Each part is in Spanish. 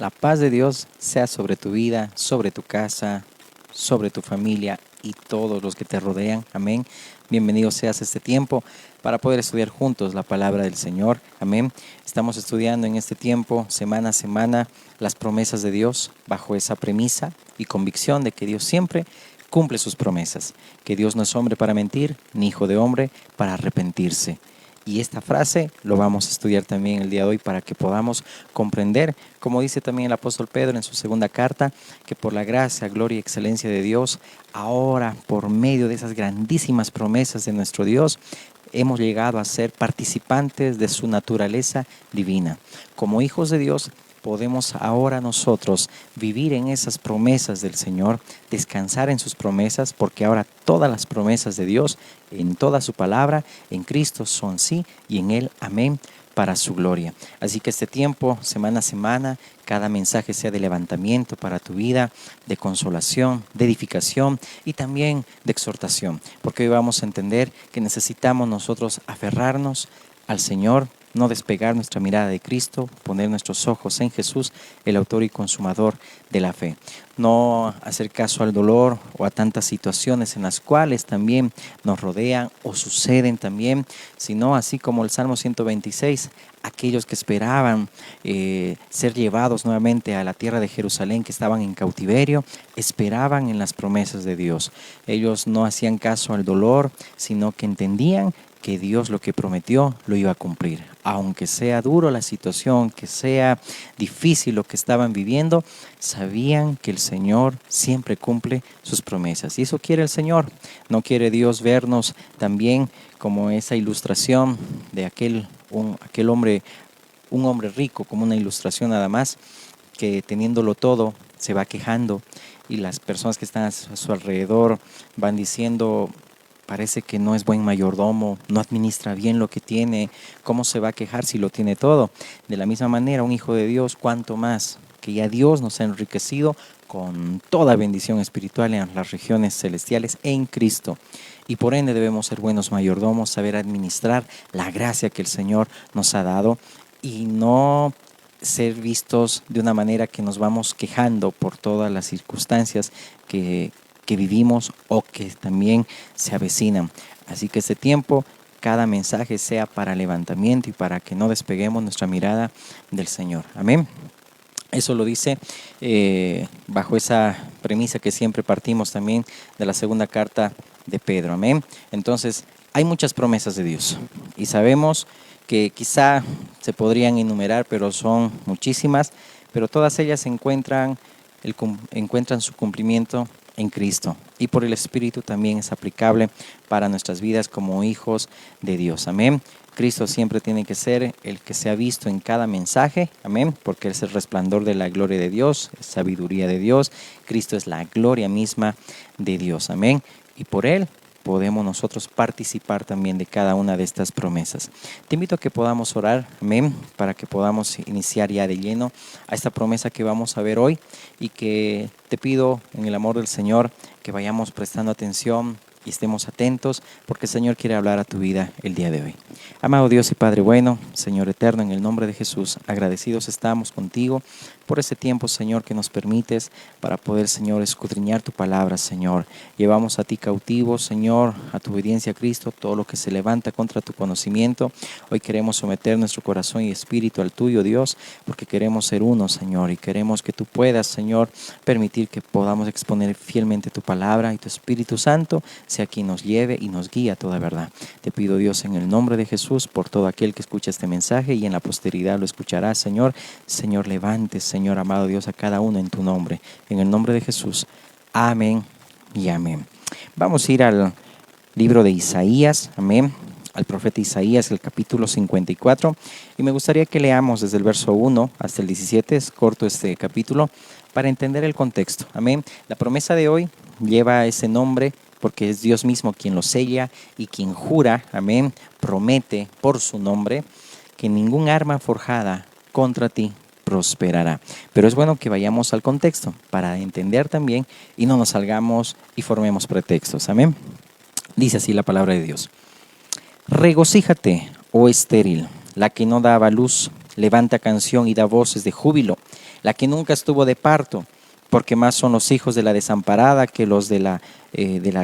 La paz de Dios sea sobre tu vida, sobre tu casa, sobre tu familia y todos los que te rodean. Amén. Bienvenido seas a este tiempo para poder estudiar juntos la palabra del Señor. Amén. Estamos estudiando en este tiempo, semana a semana, las promesas de Dios bajo esa premisa y convicción de que Dios siempre cumple sus promesas, que Dios no es hombre para mentir, ni hijo de hombre para arrepentirse. Y esta frase lo vamos a estudiar también el día de hoy para que podamos comprender, como dice también el apóstol Pedro en su segunda carta, que por la gracia, gloria y excelencia de Dios, ahora por medio de esas grandísimas promesas de nuestro Dios, hemos llegado a ser participantes de su naturaleza divina. Como hijos de Dios, podemos ahora nosotros vivir en esas promesas del Señor, descansar en sus promesas, porque ahora todas las promesas de Dios, en toda su palabra, en Cristo son sí y en Él amén para su gloria. Así que este tiempo, semana a semana, cada mensaje sea de levantamiento para tu vida, de consolación, de edificación y también de exhortación, porque hoy vamos a entender que necesitamos nosotros aferrarnos al Señor, no despegar nuestra mirada de Cristo, poner nuestros ojos en Jesús, el autor y consumador de la fe. No hacer caso al dolor o a tantas situaciones en las cuales también nos rodean o suceden también, sino así como el Salmo 126, aquellos que esperaban ser llevados nuevamente a la tierra de Jerusalén, que estaban en cautiverio, esperaban en las promesas de Dios. Ellos no hacían caso al dolor, sino que entendían que Dios lo que prometió lo iba a cumplir. Aunque sea duro la situación, que sea difícil lo que estaban viviendo, sabían que el Señor siempre cumple sus promesas. Y eso quiere el Señor. No quiere Dios vernos también como esa ilustración de aquel hombre, un hombre rico, como una ilustración nada más, que teniéndolo todo se va quejando y las personas que están a su alrededor van diciendo: parece que no es buen mayordomo, no administra bien lo que tiene, ¿cómo se va a quejar si lo tiene todo? De la misma manera, un hijo de Dios, cuánto más, que ya Dios nos ha enriquecido con toda bendición espiritual en las regiones celestiales en Cristo. Y por ende debemos ser buenos mayordomos, saber administrar la gracia que el Señor nos ha dado y no ser vistos de una manera que nos vamos quejando por todas las circunstancias que vivimos o que también se avecinan. Así que este tiempo, cada mensaje sea para levantamiento y para que no despeguemos nuestra mirada del Señor. Amén. Eso lo dice bajo esa premisa que siempre partimos también de la segunda carta de Pedro. Amén. Entonces, hay muchas promesas de Dios y sabemos que quizá se podrían enumerar, pero son muchísimas, pero todas ellas encuentran su cumplimiento en Cristo, y por el Espíritu también es aplicable para nuestras vidas como hijos de Dios. Amén. Cristo siempre tiene que ser el que se ha visto en cada mensaje. Amén. Porque es el resplandor de la gloria de Dios, es sabiduría de Dios. Cristo es la gloria misma de Dios. Amén. Y por Él podemos nosotros participar también de cada una de estas promesas. Te invito a que podamos orar, amén, para que podamos iniciar ya de lleno a esta promesa que vamos a ver hoy, y que te pido en el amor del Señor que vayamos prestando atención y estemos atentos, porque el Señor quiere hablar a tu vida el día de hoy. Amado Dios y Padre bueno, Señor eterno, en el nombre de Jesús, agradecidos estamos contigo por este tiempo, Señor, que nos permites para poder, Señor, escudriñar tu palabra, Señor. Llevamos a ti cautivos, Señor, a tu obediencia a Cristo, todo lo que se levanta contra tu conocimiento. Hoy queremos someter nuestro corazón y espíritu al tuyo, Dios, porque queremos ser uno, Señor, y queremos que tú puedas, Señor, permitir que podamos exponer fielmente tu palabra, y tu Espíritu Santo sea quien nos lleve y nos guíe a toda verdad. Te pido, Dios, en el nombre de Jesús, por todo aquel que escucha este mensaje y en la posteridad lo escuchará, Señor. Señor, levante, Señor amado Dios, a cada uno en tu nombre. En el nombre de Jesús. Amén y amén. Vamos a ir al libro de Isaías, amén, al profeta Isaías, el capítulo 54. Y me gustaría que leamos desde el verso 1 hasta el 17, es corto este capítulo, para entender el contexto. Amén. La promesa de hoy lleva ese nombre porque es Dios mismo quien lo sella y quien jura, amén, promete por su nombre que ningún arma forjada contra ti prosperará. Pero es bueno que vayamos al contexto para entender también y no nos salgamos y formemos pretextos. Amén. Dice así la palabra de Dios: regocíjate, oh estéril, la que no daba luz, levanta canción y da voces de júbilo, la que nunca estuvo de parto, porque más son los hijos de la desamparada que los de la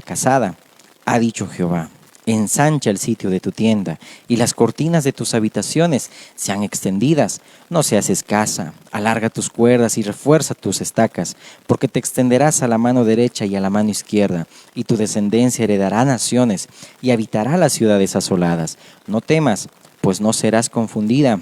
casada, ha dicho Jehová. Ensancha el sitio de tu tienda, y las cortinas de tus habitaciones sean extendidas. No seas escasa, alarga tus cuerdas y refuerza tus estacas, porque te extenderás a la mano derecha y a la mano izquierda, y tu descendencia heredará naciones, y habitará las ciudades asoladas. No temas, pues no serás confundida,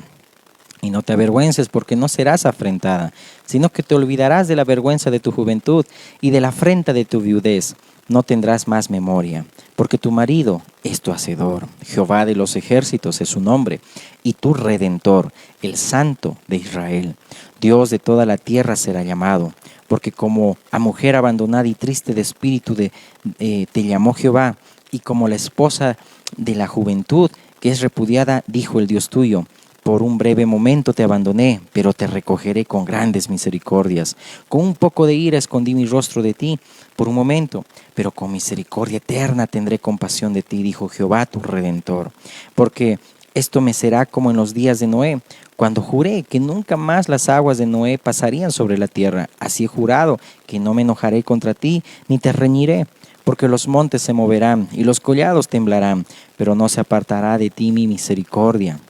y no te avergüences, porque no serás afrentada, sino que te olvidarás de la vergüenza de tu juventud y de la afrenta de tu viudez. No tendrás más memoria, porque tu marido es tu hacedor. Jehová de los ejércitos es su nombre, y tu Redentor, el Santo de Israel. Dios de toda la tierra será llamado, porque como a mujer abandonada y triste de espíritu te llamó Jehová, y como la esposa de la juventud que es repudiada, dijo el Dios tuyo. Por un breve momento te abandoné, pero te recogeré con grandes misericordias. Con un poco de ira escondí mi rostro de ti por un momento, pero con misericordia eterna tendré compasión de ti, dijo Jehová tu Redentor. Porque esto me será como en los días de Noé, cuando juré que nunca más las aguas de Noé pasarían sobre la tierra. Así he jurado que no me enojaré contra ti, ni te reñiré. Porque los montes se moverán y los collados temblarán, pero no se apartará de ti mi misericordia.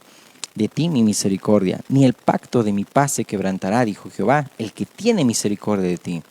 De ti mi misericordia, ni el pacto de mi paz se quebrantará, dijo Jehová, el que tiene misericordia de ti.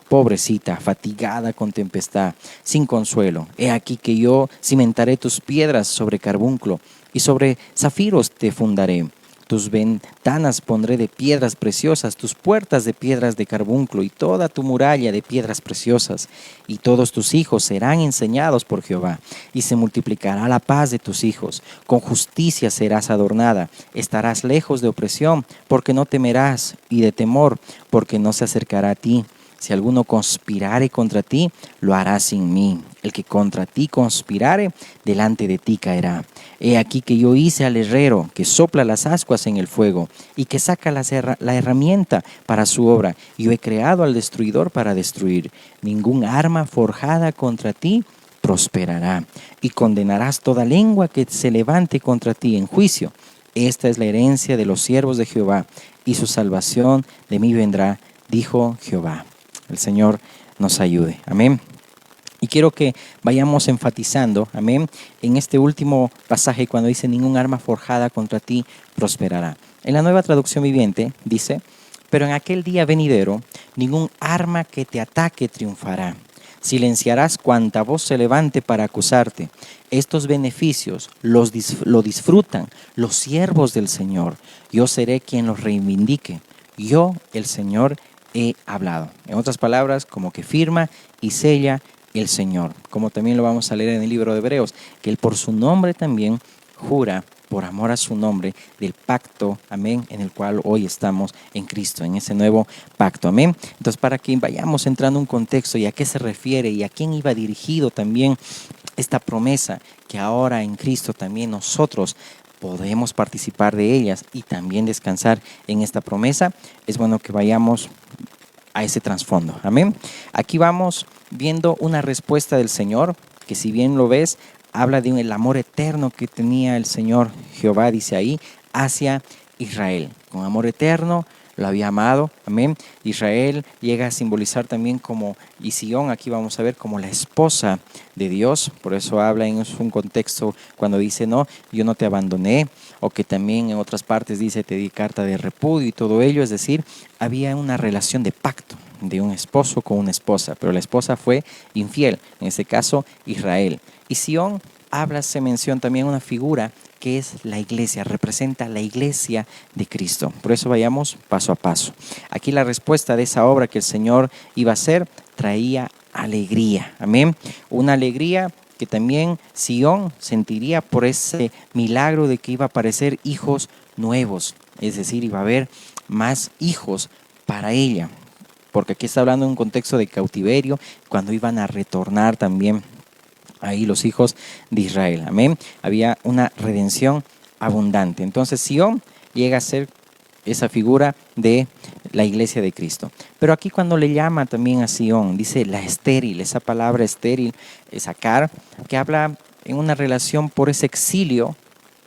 Pobrecita, fatigada con tempestad, sin consuelo, he aquí que yo cimentaré tus piedras sobre carbunclo, y sobre zafiros te fundaré. Tus ventanas pondré de piedras preciosas, tus puertas de piedras de carbunclo, y toda tu muralla de piedras preciosas. Y todos tus hijos serán enseñados por Jehová, y se multiplicará la paz de tus hijos. Con justicia serás adornada, estarás lejos de opresión, porque no temerás, y de temor, porque no se acercará a ti. Si alguno conspirare contra ti, lo hará sin mí. El que contra ti conspirare, delante de ti caerá. He aquí que yo hice al herrero, que sopla las ascuas en el fuego, y que saca la herramienta para su obra. Yo he creado al destruidor para destruir. Ningún arma forjada contra ti prosperará, y condenarás toda lengua que se levante contra ti en juicio. Esta es la herencia de los siervos de Jehová, y su salvación de mí vendrá, dijo Jehová. El Señor nos ayude. Amén. Y quiero que vayamos enfatizando, amén, en este último pasaje cuando dice ningún arma forjada contra ti prosperará. En la Nueva Traducción Viviente dice, pero en aquel día venidero, ningún arma que te ataque triunfará. Silenciarás cuanta voz se levante para acusarte. Estos beneficios lo disfrutan los siervos del Señor. Yo seré quien los reivindique. Yo, el Señor, he hablado. En otras palabras, como que firma y sella el Señor. Como también lo vamos a leer en el libro de Hebreos, que Él por su nombre también jura, por amor a su nombre, del pacto, amén, en el cual hoy estamos en Cristo, en ese nuevo pacto, amén. Entonces, para que vayamos entrando en un contexto y a qué se refiere y a quién iba dirigido también esta promesa, que ahora en Cristo también nosotros podemos participar de ellas y también descansar en esta promesa, es bueno que vayamos a ese trasfondo. Amén. Aquí vamos viendo una respuesta del Señor, que si bien lo ves, habla de el amor eterno que tenía el Señor Jehová, dice ahí, hacia Israel. Con amor eterno lo había amado. Amén. Israel llega a simbolizar también como, y Sión, aquí vamos a ver, como la esposa de Dios. Por eso habla en un contexto cuando dice, no, yo no te abandoné, o que también en otras partes dice, te di carta de repudio y todo ello. Es decir, había una relación de pacto de un esposo con una esposa, pero la esposa fue infiel, en este caso Israel. Y Sión se menciona también una figura que es la iglesia, representa la iglesia de Cristo. Por eso vayamos paso a paso. Aquí la respuesta de esa obra que el Señor iba a hacer traía alegría. Amén. Una alegría que también Sión sentiría por ese milagro de que iba a aparecer hijos nuevos. Es decir, iba a haber más hijos para ella. Porque aquí está hablando en un contexto de cautiverio, cuando iban a retornar también ahí los hijos de Israel. Amén. Había una redención abundante. Entonces Sión llega a ser esa figura de la iglesia de Cristo. Pero aquí cuando le llama también a Sión, dice la estéril, esa palabra estéril, sacar, que habla en una relación por ese exilio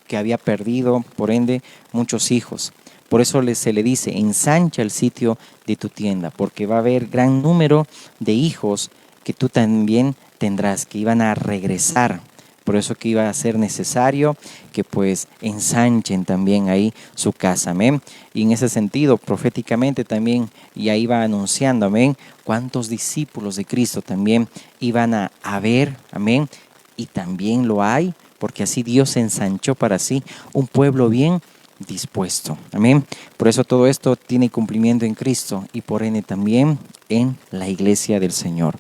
que había perdido, por ende, muchos hijos. Por eso se le dice, ensancha el sitio de tu tienda, porque va a haber gran número de hijos que tú también tendrás, que iban a regresar. Por eso que iba a ser necesario que pues ensanchen también ahí su casa, amén. Y en ese sentido, proféticamente también, y ahí va anunciando, amén, cuántos discípulos de Cristo también iban a haber, amén. Y también lo hay, porque así Dios ensanchó para sí un pueblo bien dispuesto, amén. Por eso todo esto tiene cumplimiento en Cristo y por ende también en la iglesia del Señor.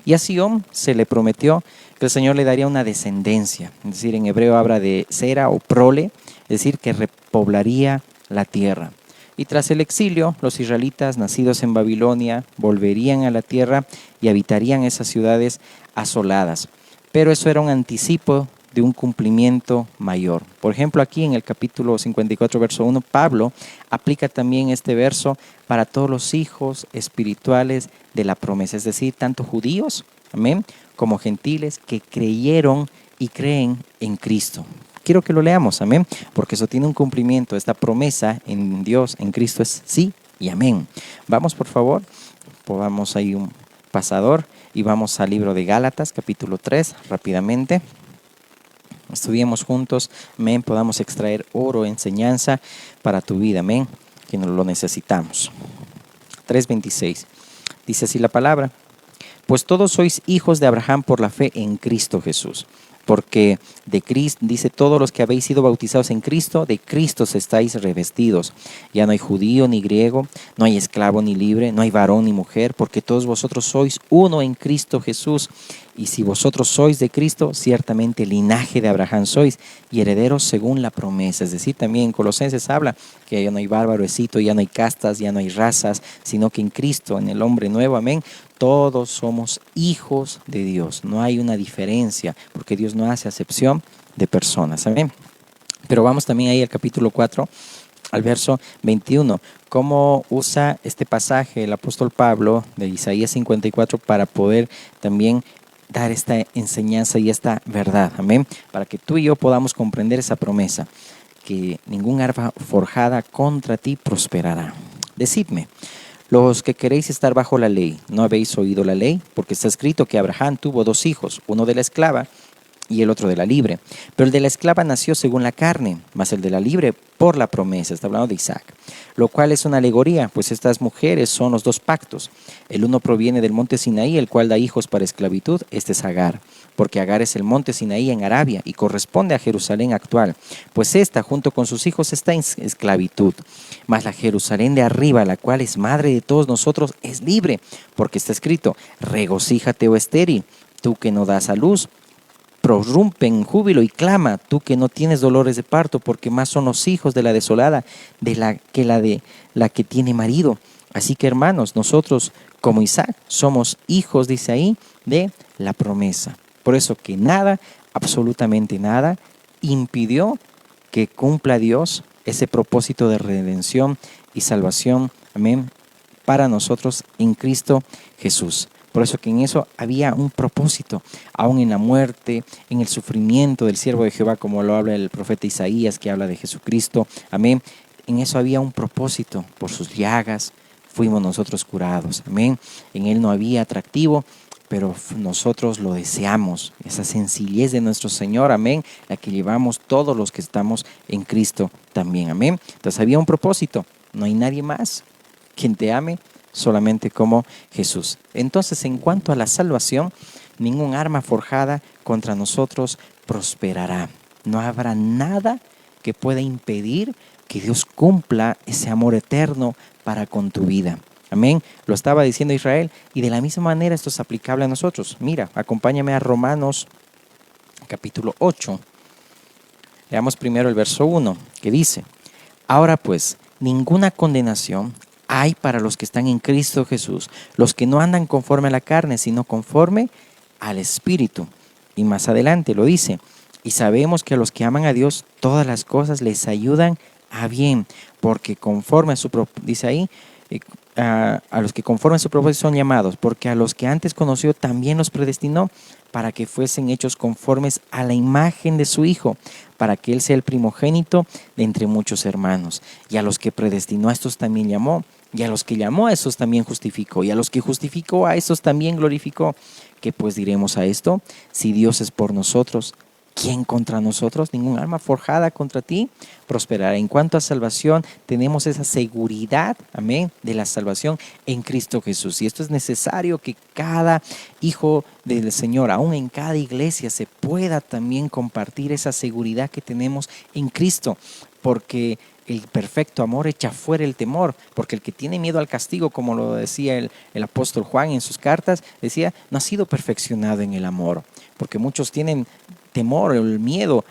Y a Sión se le prometió que el Señor le daría una descendencia, es decir, en hebreo habla de Sera o prole, es decir, que repoblaría la tierra. Y tras el exilio, los israelitas nacidos en Babilonia volverían a la tierra y habitarían esas ciudades asoladas. Pero eso era un anticipo de un cumplimiento mayor. Por ejemplo, aquí en el capítulo 54, verso 1, Pablo aplica también este verso para todos los hijos espirituales de la promesa, es decir, tanto judíos, amén, como gentiles que creyeron y creen en Cristo. Quiero que lo leamos, amén, porque eso tiene un cumplimiento. Esta promesa en Dios, en Cristo, es sí y amén. Vamos, por favor, pongamos ahí un pasador y vamos al libro de Gálatas, capítulo 3, rápidamente. Estudiemos juntos, amén, podamos extraer oro, enseñanza para tu vida, amén, que no lo necesitamos. 3:26, dice así la palabra: pues todos sois hijos de Abraham por la fe en Cristo Jesús. Porque de Cristo, dice, todos los que habéis sido bautizados en Cristo, de Cristo estáis revestidos. Ya no hay judío ni griego, no hay esclavo ni libre, no hay varón ni mujer, porque todos vosotros sois uno en Cristo Jesús. Y si vosotros sois de Cristo, ciertamente linaje de Abraham sois y herederos según la promesa. Es decir, también en Colosenses habla que ya no hay bárbaro, escito, ya no hay castas, ya no hay razas, sino que en Cristo, en el hombre nuevo, amén, todos somos hijos de Dios. No hay una diferencia, porque Dios no hace acepción de personas, amén. Pero vamos también ahí al capítulo 4, al verso 21. Cómo usa este pasaje el apóstol Pablo de Isaías 54 para poder también dar esta enseñanza y esta verdad, amén, para que tú y yo podamos comprender esa promesa, que ningún arma forjada contra ti prosperará. Decidme, los que queréis estar bajo la ley, ¿no habéis oído la ley? Porque está escrito que Abraham tuvo 2 hijos, uno de la esclava y el otro de la libre. Pero el de la esclava nació según la carne, mas el de la libre por la promesa. Está hablando de Isaac, lo cual es una alegoría, pues estas mujeres son los 2 pactos. El uno proviene del monte Sinaí, el cual da hijos para esclavitud, este es Agar, porque Agar es el monte Sinaí en Arabia y corresponde a Jerusalén actual, pues esta junto con sus hijos está en esclavitud. Mas la Jerusalén de arriba, la cual es madre de todos nosotros, es libre, porque está escrito: regocíjate, oh estéril, tú que no das a luz, prorrumpe en júbilo y clama, tú que no tienes dolores de parto, porque más son los hijos de la desolada de la que tiene marido. Así que, hermanos, nosotros como Isaac somos hijos, dice ahí, de la promesa. Por eso que nada, absolutamente nada, impidió que cumpla Dios ese propósito de redención y salvación, amén, para nosotros en Cristo Jesús. Por eso que en eso había un propósito, aún en la muerte, en el sufrimiento del siervo de Jehová, como lo habla el profeta Isaías, que habla de Jesucristo, amén. En eso había un propósito, por sus llagas fuimos nosotros curados, amén. En él no había atractivo, pero nosotros lo deseamos, esa sencillez de nuestro Señor, amén, la que llevamos todos los que estamos en Cristo también, amén. Entonces había un propósito, no hay nadie más quien te ame solamente como Jesús. Entonces, en cuanto a la salvación, ningún arma forjada contra nosotros prosperará. No habrá nada que pueda impedir que Dios cumpla ese amor eterno para con tu vida. Amén. Lo estaba diciendo Israel y de la misma manera esto es aplicable a nosotros. Mira, acompáñame a Romanos capítulo 8. Leamos primero el verso 1, que dice: ahora pues, ninguna condenación hay para los que están en Cristo Jesús, los que no andan conforme a la carne, sino conforme al Espíritu. Y más adelante lo dice: y sabemos que a los que aman a Dios, todas las cosas les ayudan a bien, porque conforme a su, dice ahí, a los que conforme a su propósito son llamados, porque a los que antes conoció también los predestinó para que fuesen hechos conformes a la imagen de su Hijo, para que Él sea el primogénito de entre muchos hermanos. Y a los que predestinó, a estos también llamó, y a los que llamó, a estos también justificó, y a los que justificó, a estos también glorificó. ¿Qué pues diremos a esto? Si Dios es por nosotros, ¿quién contra nosotros? Ningún arma forjada contra ti prosperará. En cuanto a salvación, tenemos esa seguridad, amén, de la salvación en Cristo Jesús. Y esto es necesario que cada hijo del Señor, aún en cada iglesia, se pueda también compartir esa seguridad que tenemos en Cristo, porque el perfecto amor echa fuera el temor, porque el que tiene miedo al castigo, como lo decía el apóstol Juan en sus cartas, decía, no ha sido perfeccionado en el amor, porque muchos tienen temor o el miedo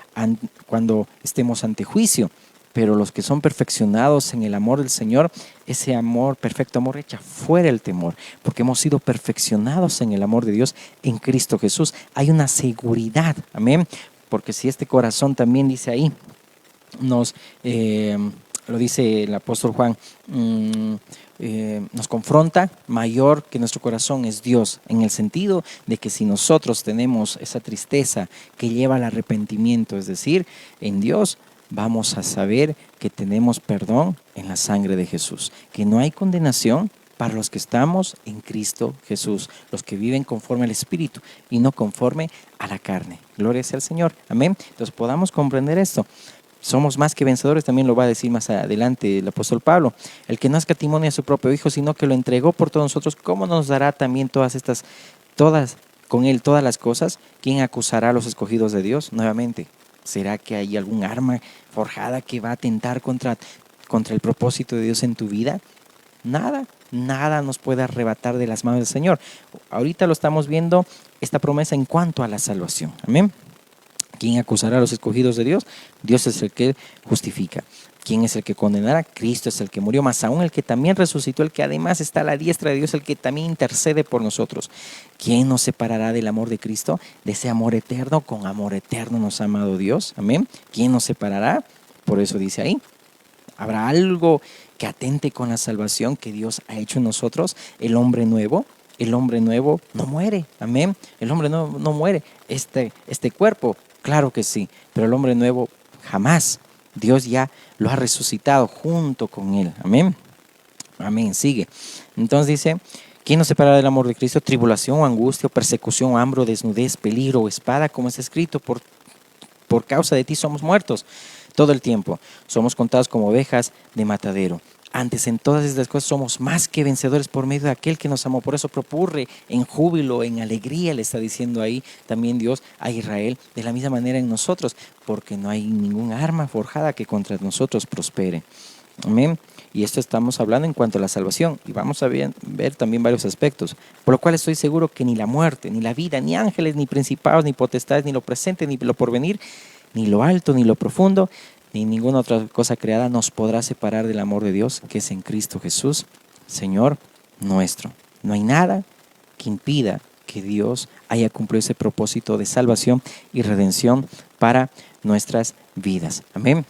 cuando estemos ante juicio, pero los que son perfeccionados en el amor del Señor, ese amor, perfecto amor, echa fuera el temor, porque hemos sido perfeccionados en el amor de Dios en Cristo Jesús. Hay una seguridad, amén, porque si este corazón también dice ahí, lo dice el apóstol Juan, nos confronta, mayor que nuestro corazón es Dios, en el sentido de que si nosotros tenemos esa tristeza que lleva al arrepentimiento, es decir, en Dios, vamos a saber que tenemos perdón en la sangre de Jesús, que no hay condenación para los que estamos en Cristo Jesús, los que viven conforme al Espíritu y no conforme a la carne. Gloria sea al Señor, amén. Entonces podamos comprender esto. Somos más que vencedores, también lo va a decir más adelante el apóstol Pablo. El que no escatimó a su propio Hijo, sino que lo entregó por todos nosotros, ¿cómo nos dará también con Él todas las cosas? ¿Quién acusará a los escogidos de Dios? Nuevamente, ¿será que hay algún arma forjada que va a atentar contra el propósito de Dios en tu vida? Nada nos puede arrebatar de las manos del Señor. Ahorita lo estamos viendo, esta promesa en cuanto a la salvación. Amén. ¿Quién acusará a los escogidos de Dios? Dios es el que justifica. ¿Quién es el que condenará? Cristo es el que murió, más aún el que también resucitó, el que además está a la diestra de Dios, el que también intercede por nosotros. ¿Quién nos separará del amor de Cristo? De ese amor eterno, con amor eterno nos ha amado Dios. Amén. ¿Quién nos separará? Por eso dice ahí, ¿habrá algo que atente con la salvación que Dios ha hecho en nosotros? El hombre nuevo no muere. Amén. El hombre no muere. Este cuerpo, claro que sí, pero el hombre nuevo jamás. Dios ya lo ha resucitado junto con él. Amén. Amén. Sigue. Entonces dice, ¿quién nos separará del amor de Cristo? Tribulación o angustia, o persecución, o hambre, o desnudez, peligro o espada, como es escrito, por causa de ti somos muertos todo el tiempo. Somos contados como ovejas de matadero. Antes, en todas estas cosas somos más que vencedores por medio de aquel que nos amó. Por eso procurre en júbilo, en alegría, le está diciendo ahí también Dios a Israel, de la misma manera en nosotros, porque no hay ningún arma forjada que contra nosotros prospere. Amén. Y esto estamos hablando en cuanto a la salvación, y vamos a ver también varios aspectos, por lo cual estoy seguro que ni la muerte, ni la vida, ni ángeles, ni principados, ni potestades, ni lo presente, ni lo porvenir, ni lo alto, ni lo profundo, ni ninguna otra cosa creada nos podrá separar del amor de Dios que es en Cristo Jesús, Señor nuestro. No hay nada que impida que Dios haya cumplido ese propósito de salvación y redención para nuestras vidas. Amén.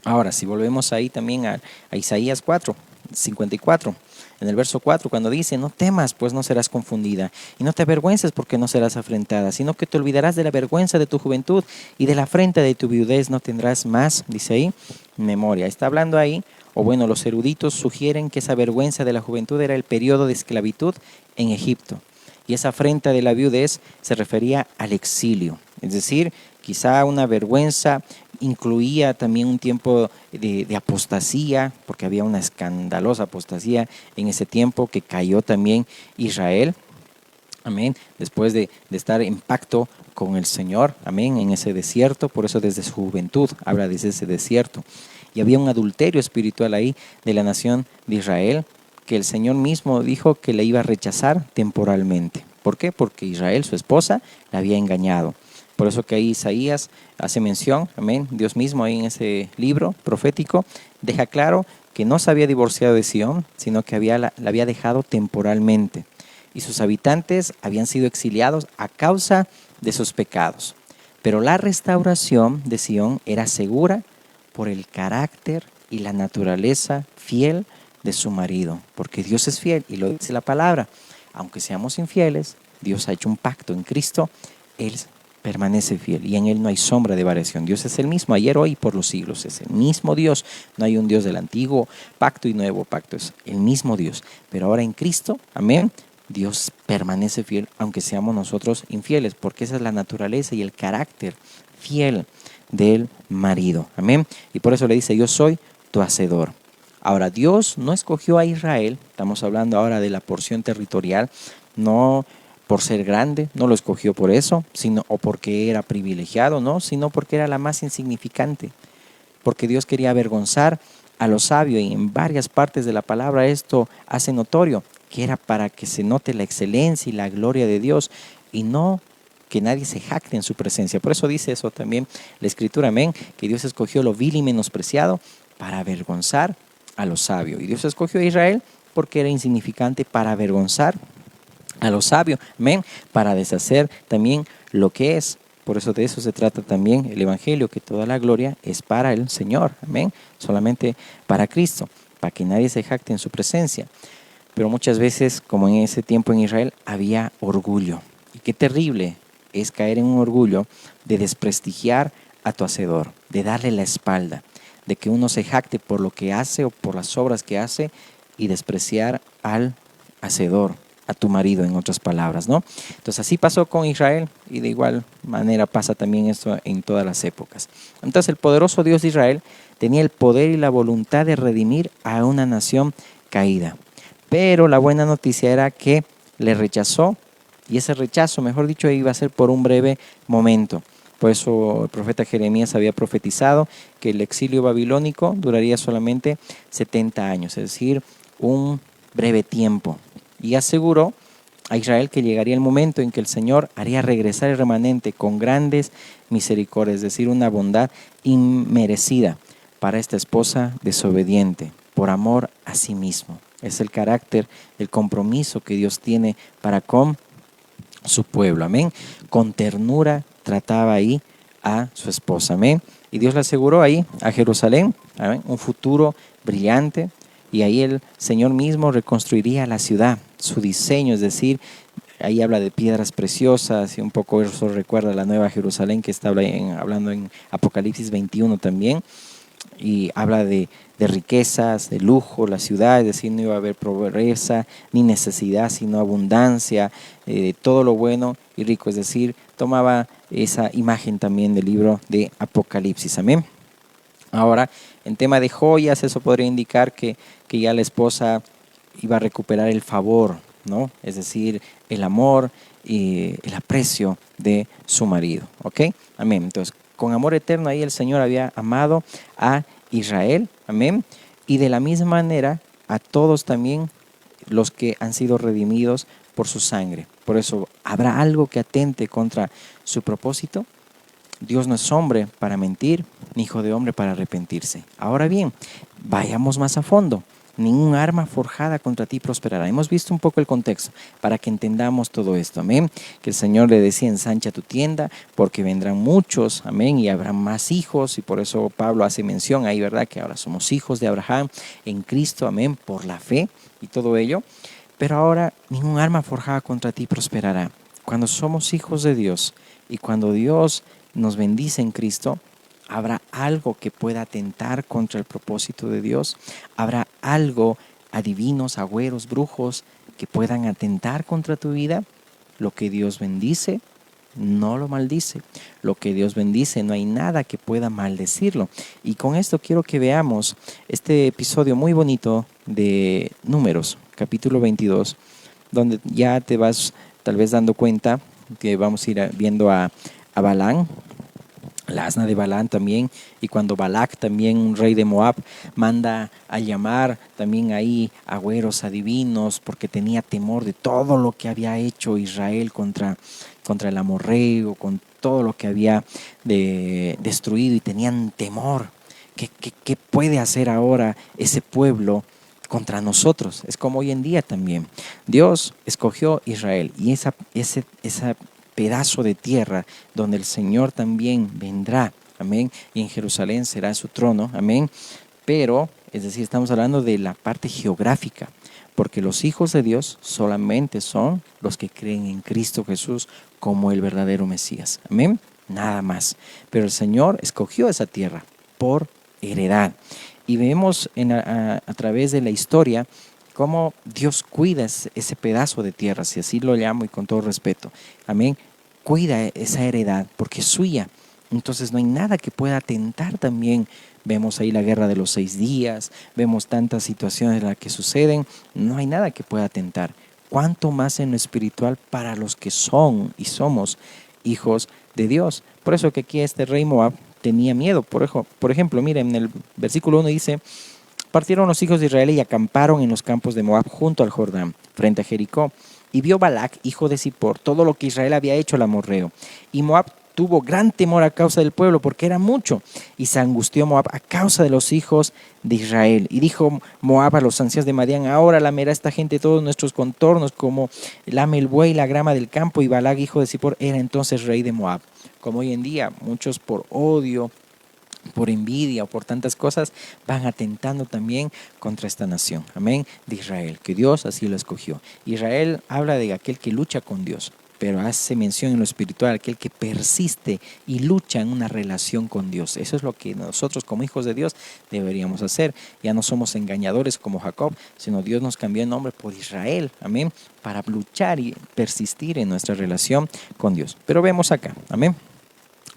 Ahora, si volvemos ahí también a Isaías 4:54, en el verso 4, cuando dice, no temas, pues no serás confundida, y no te avergüences, porque no serás afrentada, sino que te olvidarás de la vergüenza de tu juventud, y de la afrenta de tu viudez no tendrás más, dice ahí, memoria. Está hablando ahí, o bueno, los eruditos sugieren que esa vergüenza de la juventud era el periodo de esclavitud en Egipto, y esa afrenta de la viudez se refería al exilio, es decir, quizá una vergüenza incluía también un tiempo de apostasía, porque había una escandalosa apostasía en ese tiempo que cayó también Israel, amén, después de estar en pacto con el Señor, amén, en ese desierto. Por eso desde su juventud habla desde ese desierto. Y había un adulterio espiritual ahí de la nación de Israel, que el Señor mismo dijo que le iba a rechazar temporalmente. ¿Por qué? Porque Israel, su esposa, la había engañado. Por eso que ahí Isaías hace mención, amén, Dios mismo ahí en ese libro profético deja claro que no se había divorciado de Sión, sino que la había dejado temporalmente. Y sus habitantes habían sido exiliados a causa de sus pecados. Pero la restauración de Sión era segura por el carácter y la naturaleza fiel de su marido, porque Dios es fiel y lo dice la palabra. Aunque seamos infieles, Dios ha hecho un pacto en Cristo, Él permanece fiel y en Él no hay sombra de variación. Dios es el mismo ayer, hoy y por los siglos. Es el mismo Dios. No hay un Dios del antiguo pacto y nuevo pacto. Es el mismo Dios. Pero ahora en Cristo, amén, Dios permanece fiel aunque seamos nosotros infieles, porque esa es la naturaleza y el carácter fiel del marido. Amén. Y por eso le dice, yo soy tu hacedor. Ahora, Dios no escogió a Israel, estamos hablando ahora de la porción territorial, no por ser grande, no lo escogió por eso, sino o porque era privilegiado, no, sino porque era la más insignificante, porque Dios quería avergonzar a los sabios y en varias partes de la palabra esto hace notorio, que era para que se note la excelencia y la gloria de Dios y no que nadie se jacte en su presencia. Por eso dice eso también la Escritura, amén, que Dios escogió lo vil y menospreciado para avergonzar a los sabios. Y Dios escogió a Israel porque era insignificante para avergonzar a los sabios, amén, para deshacer también lo que es. Por eso de eso se trata también el Evangelio, que toda la gloria es para el Señor, amén, solamente para Cristo, para que nadie se jacte en su presencia. Pero muchas veces, como en ese tiempo en Israel, había orgullo. Y qué terrible es caer en un orgullo de desprestigiar a tu hacedor, de darle la espalda, de que uno se jacte por lo que hace o por las obras que hace y despreciar al hacedor, a tu marido, en otras palabras, ¿no? Entonces así pasó con Israel y de igual manera pasa también esto en todas las épocas. Entonces el poderoso Dios de Israel tenía el poder y la voluntad de redimir a una nación caída. Pero la buena noticia era que le rechazó, y ese rechazo, mejor dicho, iba a ser por un breve momento. Por eso el profeta Jeremías había profetizado que el exilio babilónico duraría solamente 70 años, es decir, un breve tiempo. Y aseguró a Israel que llegaría el momento en que el Señor haría regresar el remanente con grandes misericordias, es decir, una bondad inmerecida para esta esposa desobediente, por amor a sí mismo. Es el carácter, el compromiso que Dios tiene para con su pueblo, amén. Con ternura trataba ahí a su esposa, amén. Y Dios le aseguró ahí a Jerusalén, amén, un futuro brillante, y ahí el Señor mismo reconstruiría la ciudad, su diseño, es decir, ahí habla de piedras preciosas y un poco eso recuerda a la Nueva Jerusalén que está hablando en Apocalipsis 21 también, y habla de riquezas, de lujo, la ciudad, es decir, no iba a haber pobreza ni necesidad, sino abundancia, todo lo bueno y rico, es decir, tomaba esa imagen también del libro de Apocalipsis, amén. Ahora, en tema de joyas, eso podría indicar que ya la esposa iba a recuperar el favor, ¿no? Es decir, el amor y el aprecio de su marido, ¿ok? Amén. Entonces, con amor eterno ahí el Señor había amado a Israel, amén, y de la misma manera a todos también los que han sido redimidos por su sangre. Por eso, ¿habrá algo que atente contra su propósito? Dios no es hombre para mentir, ni hijo de hombre para arrepentirse. Ahora bien, vayamos más a fondo. Ningún arma forjada contra ti prosperará. Hemos visto un poco el contexto para que entendamos todo esto, amén. Que el Señor le decía, ensancha tu tienda, porque vendrán muchos, amén, y habrá más hijos, y por eso Pablo hace mención ahí, ¿verdad? Que ahora somos hijos de Abraham en Cristo, amén, por la fe y todo ello. Pero ahora ningún arma forjada contra ti prosperará. Cuando somos hijos de Dios y cuando Dios nos bendice en Cristo, ¿habrá algo que pueda atentar contra el propósito de Dios? ¿Habrá algo, adivinos, agüeros, brujos, que puedan atentar contra tu vida? Lo que Dios bendice, no lo maldice. Lo que Dios bendice, no hay nada que pueda maldecirlo. Y con esto quiero que veamos este episodio muy bonito de Números, capítulo 22, donde ya te vas tal vez dando cuenta que vamos a ir viendo a Balán, la asna de Balán también, y cuando Balac también, un rey de Moab, manda a llamar también ahí agüeros adivinos porque tenía temor de todo lo que había hecho Israel contra el amorreo, con todo lo que había destruido, y tenían temor. ¿Qué puede hacer ahora ese pueblo contra nosotros? Es como hoy en día también. Dios escogió Israel y esa pedazo de tierra donde el Señor también vendrá, amén, y en Jerusalén será su trono, amén, pero Es decir, estamos hablando de la parte geográfica, porque los hijos de Dios solamente son los que creen en Cristo Jesús como el verdadero Mesías. Amén. Nada más. Pero el Señor escogió esa tierra por heredad. Y vemos a través de la historia cómo Dios cuida ese pedazo de tierra, si así lo llamo y con todo respeto. Amén. Cuida esa heredad porque es suya. Entonces no hay nada que pueda atentar también. Vemos ahí la guerra de los 6 días, vemos tantas situaciones en las que suceden, no hay nada que pueda atentar. Cuánto más en lo espiritual para los que son y somos hijos de Dios. Por eso que aquí este rey Moab tenía miedo. Por ejemplo, miren, en el versículo 1 dice: partieron los hijos de Israel y acamparon en los campos de Moab junto al Jordán, frente a Jericó. Y vio Balac, hijo de Zippor, todo lo que Israel había hecho al amorreo. Y Moab tuvo gran temor a causa del pueblo, porque era mucho. Y se angustió Moab a causa de los hijos de Israel. Y dijo Moab a los ancianos de Madián: ahora lamerá esta gente todos nuestros contornos, como lame el buey la grama del campo. Y Balac, hijo de Zippor, era entonces rey de Moab. Como hoy en día, muchos por odio, por envidia o por tantas cosas, van atentando también contra esta nación, amén, de Israel, que Dios así lo escogió. Israel habla de aquel que lucha con Dios, pero hace mención en lo espiritual, aquel que persiste y lucha en una relación con Dios. Eso es lo que nosotros como hijos de Dios deberíamos hacer. Ya no somos engañadores como Jacob, sino Dios nos cambió el nombre por Israel, amén, para luchar y persistir en nuestra relación con Dios. Pero vemos acá, amén,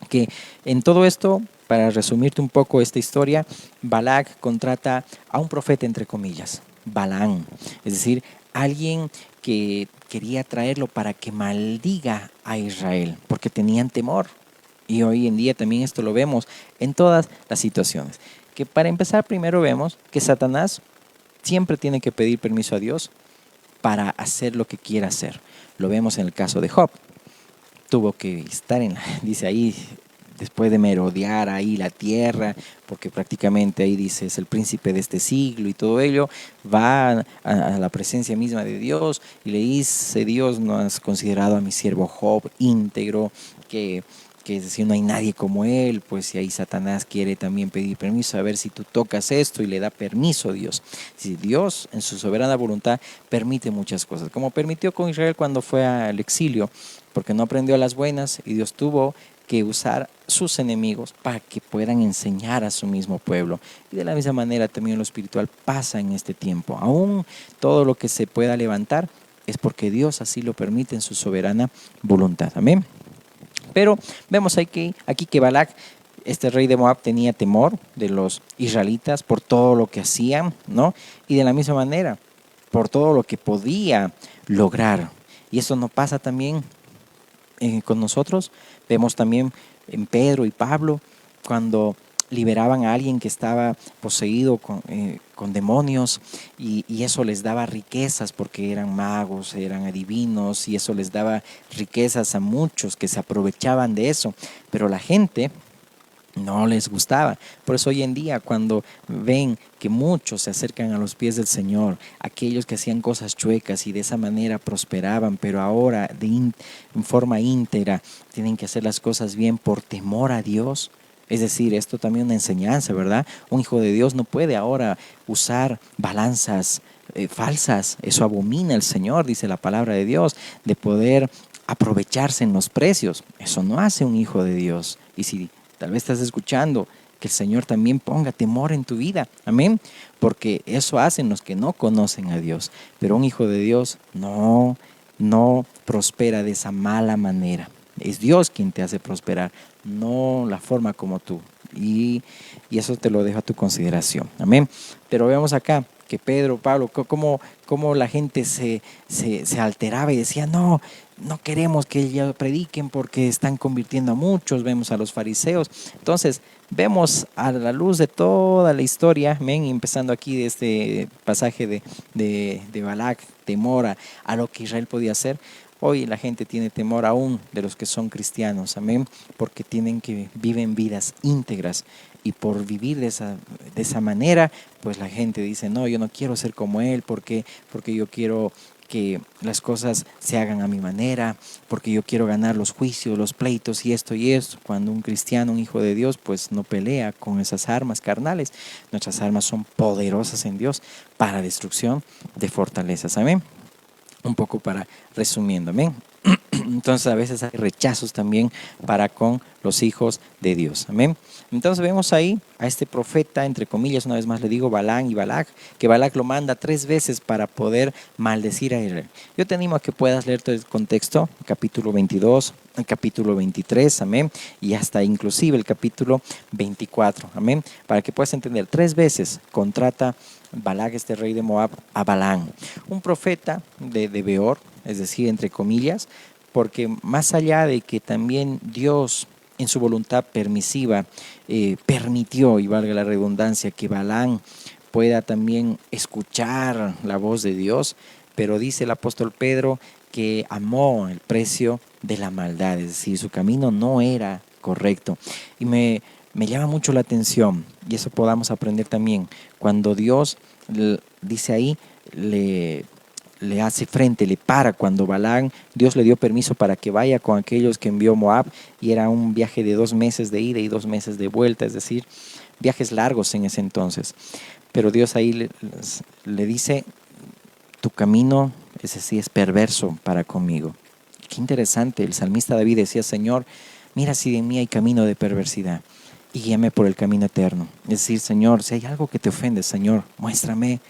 que en todo esto, para resumirte un poco esta historia, Balac contrata a un profeta, entre comillas, Balaam, es decir, alguien que quería traerlo para que maldiga a Israel, porque tenían temor. Y hoy en día también esto lo vemos en todas las situaciones. Que para empezar, primero vemos que Satanás siempre tiene que pedir permiso a Dios para hacer lo que quiera hacer. Lo vemos en el caso de Job. Tuvo que estar dice ahí, después de merodear ahí la tierra, porque prácticamente ahí dice es el príncipe de este siglo y todo ello, va a la presencia misma de Dios y le dice: Dios, ¿no has considerado a mi siervo Job íntegro, que es decir, no hay nadie como él? Pues si ahí Satanás quiere también pedir permiso, a ver si tú tocas esto, y le da permiso a Dios. Si Dios en su soberana voluntad permite muchas cosas, como permitió con Israel cuando fue al exilio, porque no aprendió las buenas, y Dios tuvo que usar sus enemigos para que puedan enseñar a su mismo pueblo. Y de la misma manera también lo espiritual pasa en este tiempo. Aún todo lo que se pueda levantar es porque Dios así lo permite en su soberana voluntad. Amén. Pero vemos aquí que Balac, este rey de Moab, tenía temor de los israelitas por todo lo que hacían, ¿no? Y de la misma manera, por todo lo que podía lograr. Y eso no pasa también con nosotros. Vemos también en Pedro y Pablo, cuando liberaban a alguien que estaba poseído con demonios, y eso les daba riquezas porque eran magos, eran adivinos, y eso les daba riquezas a muchos que se aprovechaban de eso, pero la gente no les gustaba. Por eso hoy en día, cuando ven que muchos se acercan a los pies del Señor, aquellos que hacían cosas chuecas y de esa manera prosperaban, pero ahora en forma íntegra tienen que hacer las cosas bien por temor a Dios. Es decir, esto también es una enseñanza, ¿verdad? Un hijo de Dios no puede ahora usar balanzas falsas. Eso abomina el Señor, dice la palabra de Dios, de poder aprovecharse en los precios. Eso no hace un hijo de Dios. Y si tal vez estás escuchando, que el Señor también ponga temor en tu vida, amén, porque eso hacen los que no conocen a Dios. Pero un hijo de Dios no prospera de esa mala manera. Es Dios quien te hace prosperar, no la forma como tú. Y eso te lo dejo a tu consideración, amén. Pero vemos acá que Pedro, Pablo, cómo la gente se alteraba y decía: no queremos que ellos prediquen porque están convirtiendo a muchos. Vemos a los fariseos. Entonces vemos a la luz de toda la historia, amén, empezando aquí de este pasaje de Balac, temor a lo que Israel podía hacer. Hoy la gente tiene temor aún de los que son cristianos, amén, porque viven vidas íntegras, y por vivir de esa manera, pues la gente dice: no, yo no quiero ser como él, porque yo quiero que las cosas se hagan a mi manera, porque yo quiero ganar los juicios, los pleitos y esto y esto. Cuando un cristiano, un hijo de Dios, pues no pelea con esas armas carnales. Nuestras armas son poderosas en Dios para destrucción de fortalezas. Amén. Un poco para resumiendo. Amén. Entonces a veces hay rechazos también para con los hijos de Dios. Amén. Entonces vemos ahí a este profeta, entre comillas, una vez más le digo, Balaam y Balac, que Balac lo manda 3 veces para poder maldecir a Israel. Yo te animo a que puedas leer todo el contexto, el capítulo 22, el capítulo 23, amén, y hasta inclusive el capítulo 24, amén, para que puedas entender. 3 veces contrata Balac, este rey de Moab, a Balaam, un profeta de Beor, es decir, entre comillas, porque más allá de que también Dios en su voluntad permisiva permitió, y valga la redundancia, que Balaam pueda también escuchar la voz de Dios, pero dice el apóstol Pedro que amó el precio de la maldad, es decir, su camino no era correcto. Y me llama mucho la atención, y eso podamos aprender también, cuando Dios dice ahí, le hace frente, le para cuando Balaam, Dios le dio permiso para que vaya con aquellos que envió Moab, y era un viaje de 2 meses de ida y 2 meses de vuelta, es decir, viajes largos en ese entonces. Pero Dios ahí le dice, tu camino, ese sí, es perverso para conmigo. Qué interesante, el salmista David decía, Señor, mira si en mí hay camino de perversidad y guíame por el camino eterno. Es decir, Señor, si hay algo que te ofende, Señor, muéstrame.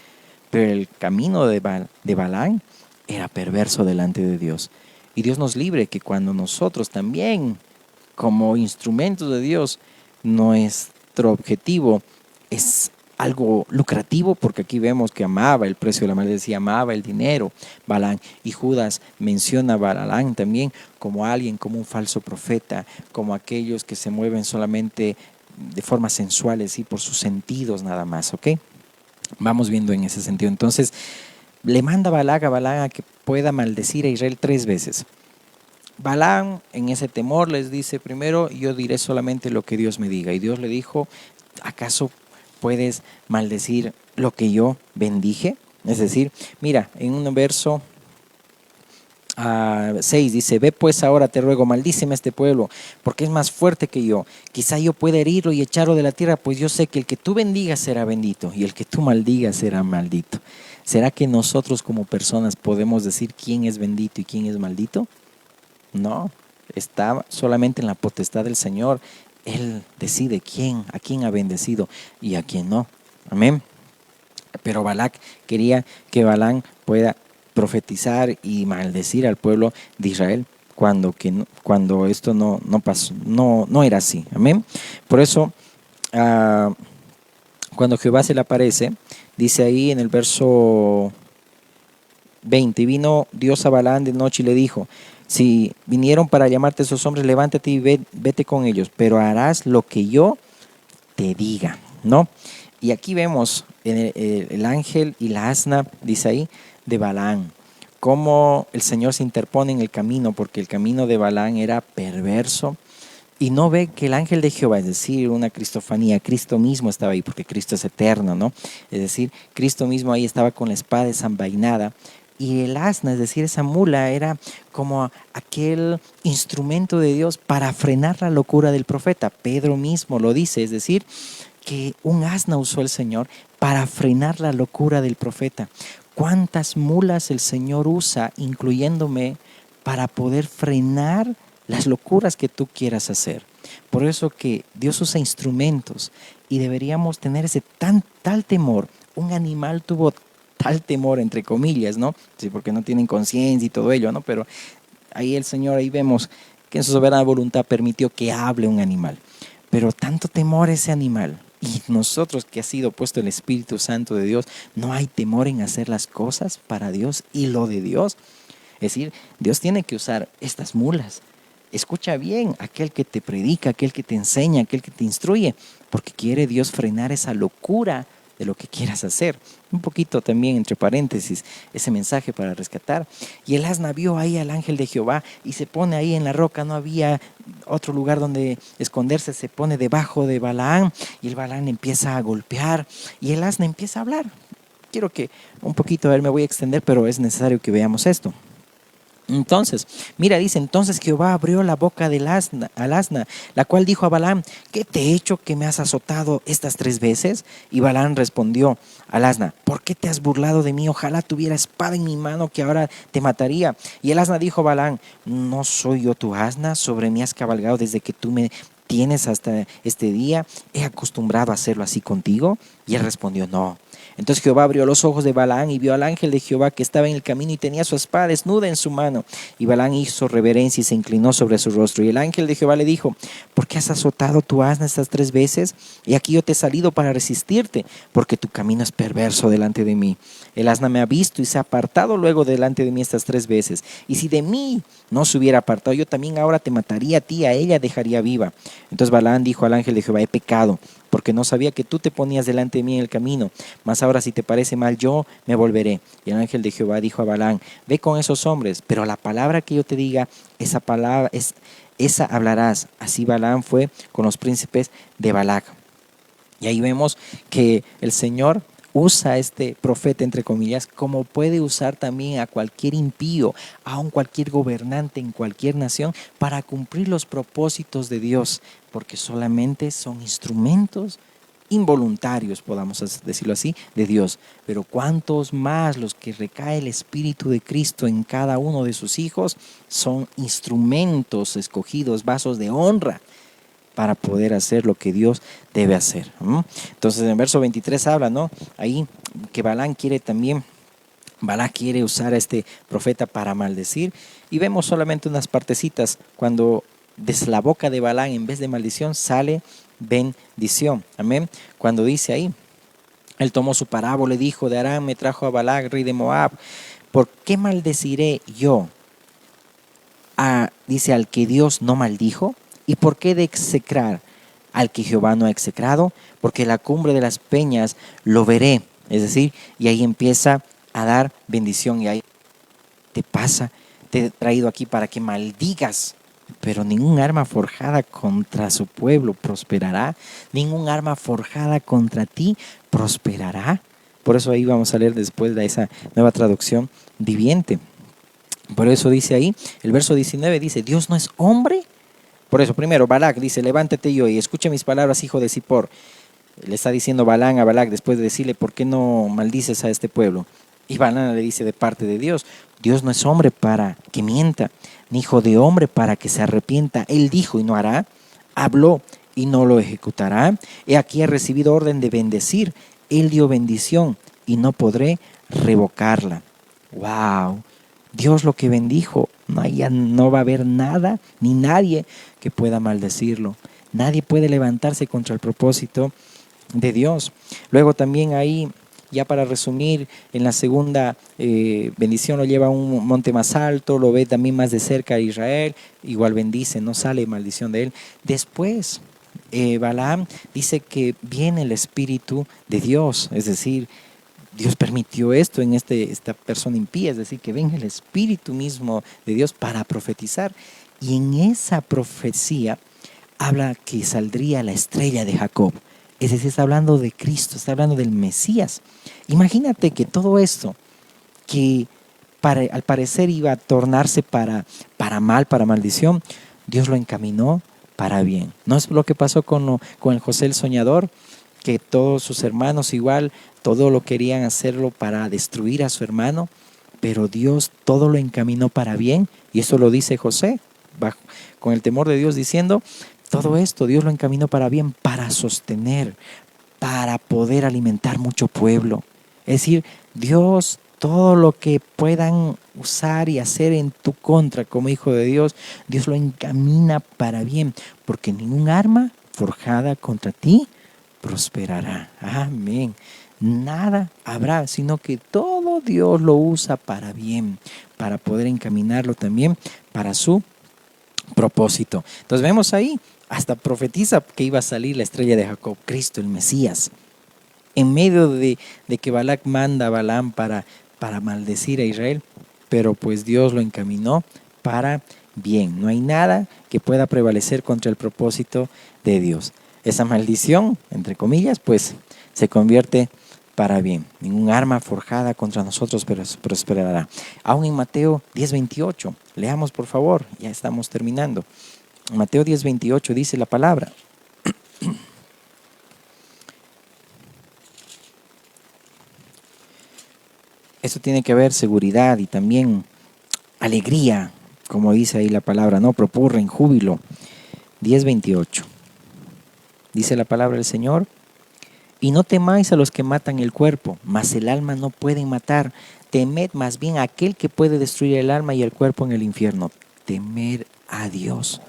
Pero el camino de Balaam era perverso delante de Dios. Y Dios nos libre que cuando nosotros también, como instrumentos de Dios, nuestro objetivo es algo lucrativo, porque aquí vemos que amaba el precio de la maldad, decía, amaba el dinero, Balaam. Y Judas menciona a Balaam también como alguien, como un falso profeta, como aquellos que se mueven solamente de forma sensuales y por sus sentidos nada más, ¿ok? Vamos viendo en ese sentido. Entonces, le manda Balac a Balaam a que pueda maldecir a Israel 3 veces. Balaam, en ese temor, les dice, primero, yo diré solamente lo que Dios me diga. Y Dios le dijo, ¿acaso puedes maldecir lo que yo bendije? Es decir, mira, en un verso 6 dice, ve pues ahora te ruego, maldíceme a este pueblo, porque es más fuerte que yo. Quizá yo pueda herirlo y echarlo de la tierra, pues yo sé que el que tú bendigas será bendito y el que tú maldigas será maldito. ¿Será que nosotros como personas podemos decir quién es bendito y quién es maldito? No, está solamente en la potestad del Señor. Él decide a quién ha bendecido y a quién no. Amén. Pero Balac quería que Balaam pueda profetizar y maldecir al pueblo de Israel cuando esto no pasó, no era así. Amén. Por eso, cuando Jehová se le aparece, dice ahí en el verso 20, vino Dios a Balaam de noche y le dijo, si vinieron para llamarte esos hombres, levántate y vete con ellos, pero harás lo que yo te diga, ¿no? Y aquí vemos el ángel y la asna, dice ahí, de Balaam, cómo el Señor se interpone en el camino, porque el camino de Balaam era perverso, y no ve que el ángel de Jehová, es decir, una cristofanía, Cristo mismo estaba ahí, porque Cristo es eterno, ¿no? Es decir, Cristo mismo ahí estaba con la espada desenvainada, y el asna, es decir, esa mula, era como aquel instrumento de Dios para frenar la locura del profeta. Pedro mismo lo dice, es decir, que un asna usó el Señor para frenar la locura del profeta. ¿Cuántas mulas el Señor usa, incluyéndome, para poder frenar las locuras que tú quieras hacer? Por eso que Dios usa instrumentos y deberíamos tener ese tal temor. Un animal tuvo tal temor, entre comillas, ¿no? Sí, porque no tienen conciencia y todo ello, ¿no? Pero ahí el Señor, ahí vemos que en su soberana voluntad permitió que hable un animal. Pero tanto temor ese animal. Y nosotros, que ha sido puesto el Espíritu Santo de Dios, no hay temor en hacer las cosas para Dios y lo de Dios. Es decir, Dios tiene que usar estas mulas. Escucha bien, aquel que te predica, aquel que te enseña, aquel que te instruye, porque quiere Dios frenar esa locura de lo que quieras hacer. Un poquito también, entre paréntesis, ese mensaje para rescatar. Y el asna vio ahí al ángel de Jehová y se pone ahí en la roca, no había otro lugar donde esconderse, se pone debajo de Balaam y el Balaam empieza a golpear y el asna empieza a hablar. quiero que un poquito, a ver, me voy a extender, pero es necesario que veamos esto. Entonces, mira, dice, entonces Jehová abrió la boca del asna, al asna, la cual dijo a Balaam, ¿qué te he hecho que me has azotado estas 3 veces? Y Balaam respondió al asna, ¿por qué te has burlado de mí? Ojalá tuviera espada en mi mano que ahora te mataría. Y el asna dijo a Balaam, ¿no soy yo tu asna? Sobre mí has cabalgado desde que tú me tienes hasta este día. ¿He acostumbrado a hacerlo así contigo? Y él respondió, no. Entonces Jehová abrió los ojos de Balaam y vio al ángel de Jehová que estaba en el camino y tenía su espada desnuda en su mano. Y Balaam hizo reverencia y se inclinó sobre su rostro. Y el ángel de Jehová le dijo, ¿por qué has azotado tu asna estas 3 veces? Y aquí yo te he salido para resistirte, porque tu camino es perverso delante de mí. El asna me ha visto y se ha apartado luego delante de mí estas 3 veces. Y si de mí no se hubiera apartado, yo también ahora te mataría a ti, a ella dejaría viva. Entonces Balaam dijo al ángel de Jehová, he pecado, porque no sabía que tú te ponías delante de mí en el camino. Mas ahora si te parece mal, yo me volveré. Y el ángel de Jehová dijo a Balaam, ve con esos hombres, pero la palabra que yo te diga, esa hablarás. Así Balaam fue con los príncipes de Balac. Y ahí vemos que el Señor usa a este profeta, entre comillas, como puede usar también a cualquier impío, a cualquier gobernante en cualquier nación, para cumplir los propósitos de Dios, porque solamente son instrumentos involuntarios, podamos decirlo así, de Dios. Pero cuántos más los que recae el Espíritu de Cristo en cada uno de sus hijos son instrumentos escogidos, vasos de honra para poder hacer lo que Dios debe hacer. Entonces en verso 23 habla, ¿no? Ahí que Balaam quiere usar a este profeta para maldecir, y vemos solamente unas partecitas cuando desde la boca de Balaam en vez de maldición sale bendición. Amén. Cuando dice ahí, él tomó su parábola y dijo, de Aram me trajo a Balac, rey de Moab. ¿Por qué maldeciré yo dice, al que Dios no maldijo? ¿Y por qué de execrar al que Jehová no ha execrado? Porque la cumbre de las peñas lo veré. Es decir, y ahí empieza a dar bendición. Y ahí te he traído aquí para que maldigas. Pero ningún arma forjada contra su pueblo prosperará. Ningún arma forjada contra ti prosperará. Por eso ahí vamos a leer después de esa nueva traducción viviente. Por eso dice ahí, el verso 19 dice, Dios no es hombre. Por eso, primero, Balac dice, levántate yo y escuche mis palabras, hijo de Zippor. Le está diciendo Balaam a Balac después de decirle, ¿por qué no maldices a este pueblo? Y Balaam le dice de parte de Dios, Dios no es hombre para que mienta, ni hijo de hombre para que se arrepienta. Él dijo y no hará, habló y no lo ejecutará. He aquí he recibido orden de bendecir, él dio bendición y no podré revocarla. ¡Wow! Dios lo que bendijo, no va a haber nada ni nadie que pueda maldecirlo. Nadie puede levantarse contra el propósito de Dios. Luego también ahí, ya para resumir, en la segunda bendición lo lleva a un monte más alto, lo ve también más de cerca a Israel, igual bendice, no sale maldición de él. Después, Balaam dice que viene el Espíritu de Dios, es decir, Dios permitió esto en esta persona impía, es decir, que venga el Espíritu mismo de Dios para profetizar. Y en esa profecía habla que saldría la estrella de Jacob. Es decir, está hablando de Cristo, está hablando del Mesías. Imagínate que todo esto, que al parecer iba a tornarse para mal, para maldición, Dios lo encaminó para bien. ¿No es lo que pasó con el José el soñador? Que todos sus hermanos igual, todo lo querían hacerlo para destruir a su hermano, pero Dios todo lo encaminó para bien, y eso lo dice José, con el temor de Dios, diciendo, todo esto Dios lo encaminó para bien, para sostener, para poder alimentar mucho pueblo. Es decir, Dios, todo lo que puedan usar y hacer en tu contra como hijo de Dios, Dios lo encamina para bien, porque ningún arma forjada contra ti prosperará. Amén. Nada habrá, sino que todo Dios lo usa para bien, para poder encaminarlo también para su propósito. Entonces vemos ahí, hasta profetiza que iba a salir la estrella de Jacob, Cristo, el Mesías. En medio de que Balac manda a Balaam para maldecir a Israel, pero pues Dios lo encaminó para bien. No hay nada que pueda prevalecer contra el propósito de Dios. Esa maldición, entre comillas, pues se convierte para bien. Ningún arma forjada contra nosotros prosperará. Aún en Mateo 10:28, leamos por favor, ya estamos terminando. Mateo 10:28 dice la palabra. Esto tiene que ver seguridad y también alegría, como dice ahí la palabra, no propurren júbilo. 10:28. Dice la palabra del Señor: y no temáis a los que matan el cuerpo, mas el alma no pueden matar. Temed más bien a aquel que puede destruir el alma y el cuerpo en el infierno. Temer a Dios.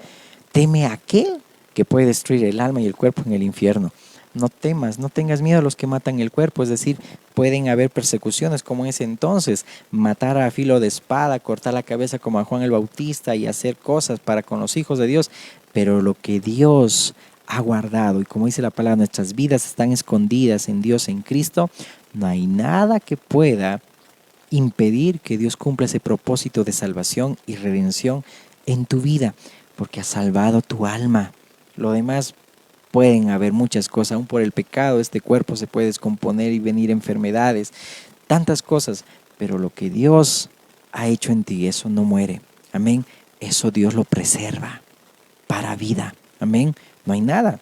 Teme a aquel que puede destruir el alma y el cuerpo en el infierno. No temas, no tengas miedo a los que matan el cuerpo, es decir, pueden haber persecuciones como en ese entonces, matar a filo de espada, cortar la cabeza como a Juan el Bautista y hacer cosas para con los hijos de Dios, pero lo que Dios ha guardado, y como dice la palabra, nuestras vidas están escondidas en Dios, en Cristo, no hay nada que pueda impedir que Dios cumpla ese propósito de salvación y redención en tu vida, porque ha salvado tu alma. Lo demás pueden haber muchas cosas, aún por el pecado este cuerpo se puede descomponer y venir enfermedades, tantas cosas, pero lo que Dios ha hecho en ti, eso no muere, amén, eso Dios lo preserva para vida, amén. No hay nada,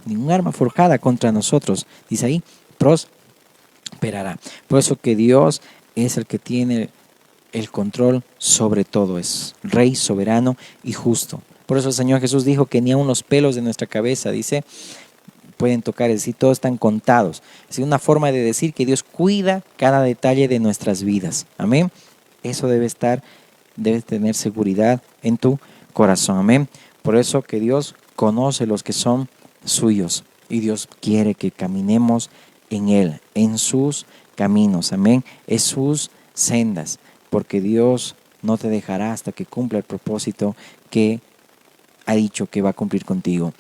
ningún arma forjada contra nosotros, dice ahí, prosperará. Por eso que Dios es el que tiene el control sobre todo, es Rey soberano y justo. Por eso el Señor Jesús dijo que ni aun los pelos de nuestra cabeza, dice, pueden tocar, es decir, todos están contados. Es una forma de decir que Dios cuida cada detalle de nuestras vidas. Amén. Eso debes tener seguridad en tu corazón. Amén. Por eso que Dios conoce los que son suyos y Dios quiere que caminemos en Él, en sus caminos. Amén. En sus sendas, porque Dios no te dejará hasta que cumpla el propósito que ha dicho que va a cumplir contigo.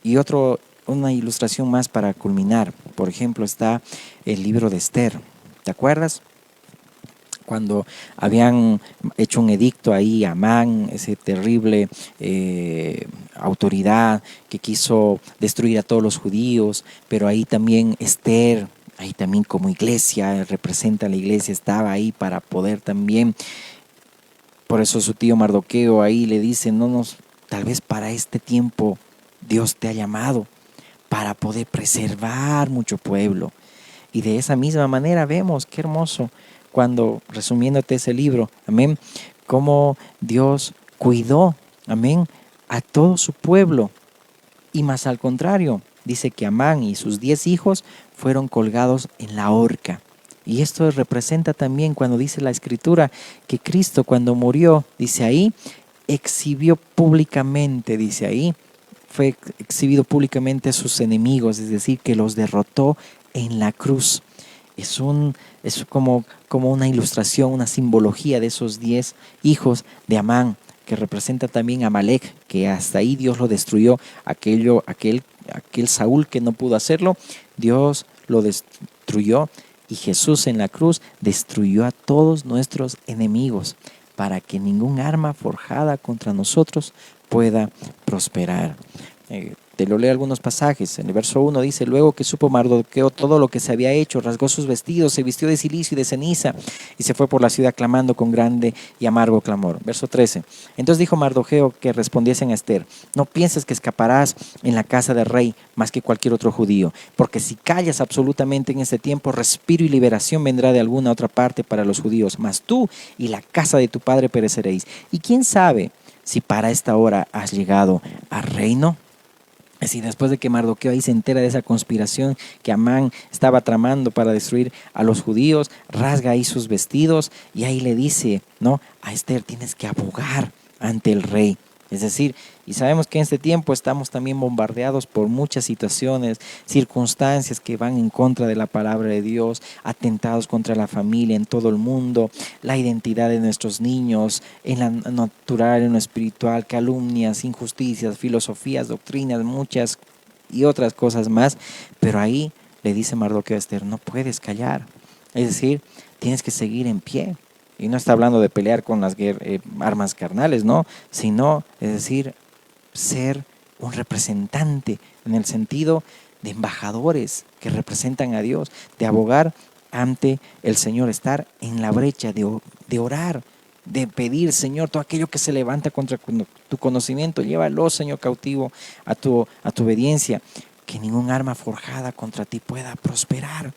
Y una ilustración más para culminar. Por ejemplo, está el libro de Esther. ¿Te acuerdas? Cuando habían hecho un edicto ahí, Amán, ese terrible autoridad que quiso destruir a todos los judíos, pero ahí también Esther, ahí también como iglesia, representa a la iglesia, estaba ahí para poder también, por eso su tío Mardoqueo ahí le dice, tal vez para este tiempo Dios te ha llamado para poder preservar mucho pueblo. Y de esa misma manera vemos, qué hermoso, cuando resumiéndote ese libro, amén, cómo Dios cuidó, amén, a todo su pueblo. Y más al contrario, dice que Amán y sus 10 hijos fueron colgados en la horca. Y esto representa también cuando dice la Escritura que Cristo cuando murió, dice ahí, exhibió públicamente, dice ahí, fue exhibido públicamente a sus enemigos, es decir, que los derrotó en la cruz. Es como una ilustración, una simbología de esos 10 hijos de Amán, que representa también a Amalek, que hasta ahí Dios lo destruyó, aquel Saúl que no pudo hacerlo, Dios lo destruyó y Jesús en la cruz destruyó a todos nuestros enemigos para que ningún arma forjada contra nosotros pueda prosperar. Te lo leo algunos pasajes. En el verso 1 dice, luego que supo Mardoqueo todo lo que se había hecho, rasgó sus vestidos, se vistió de cilicio y de ceniza y se fue por la ciudad clamando con grande y amargo clamor. Verso 13. Entonces dijo Mardoqueo que respondiesen a Esther, no pienses que escaparás en la casa del rey más que cualquier otro judío, porque si callas absolutamente en este tiempo, respiro y liberación vendrá de alguna otra parte para los judíos, mas tú y la casa de tu padre pereceréis. Y quién sabe si para esta hora has llegado al reino. Es decir, después de que Mardoqueo ahí se entera de esa conspiración que Amán estaba tramando para destruir a los judíos, rasga ahí sus vestidos y ahí le dice, ¿no? A Esther, tienes que abogar ante el rey. Es decir, y sabemos que en este tiempo estamos también bombardeados por muchas situaciones, circunstancias que van en contra de la palabra de Dios, atentados contra la familia en todo el mundo, la identidad de nuestros niños, en lo natural, en lo espiritual, calumnias, injusticias, filosofías, doctrinas, muchas y otras cosas más. Pero ahí le dice Mardoqueo a Esther, no puedes callar. Es decir, tienes que seguir en pie. Y no está hablando de pelear con las armas carnales, ¿no? Sino, es decir, ser un representante en el sentido de embajadores que representan a Dios, de abogar ante el Señor, estar en la brecha, de orar, de pedir, Señor, todo aquello que se levanta contra tu conocimiento, llévalo, Señor, cautivo a tu obediencia, que ningún arma forjada contra ti pueda prosperar.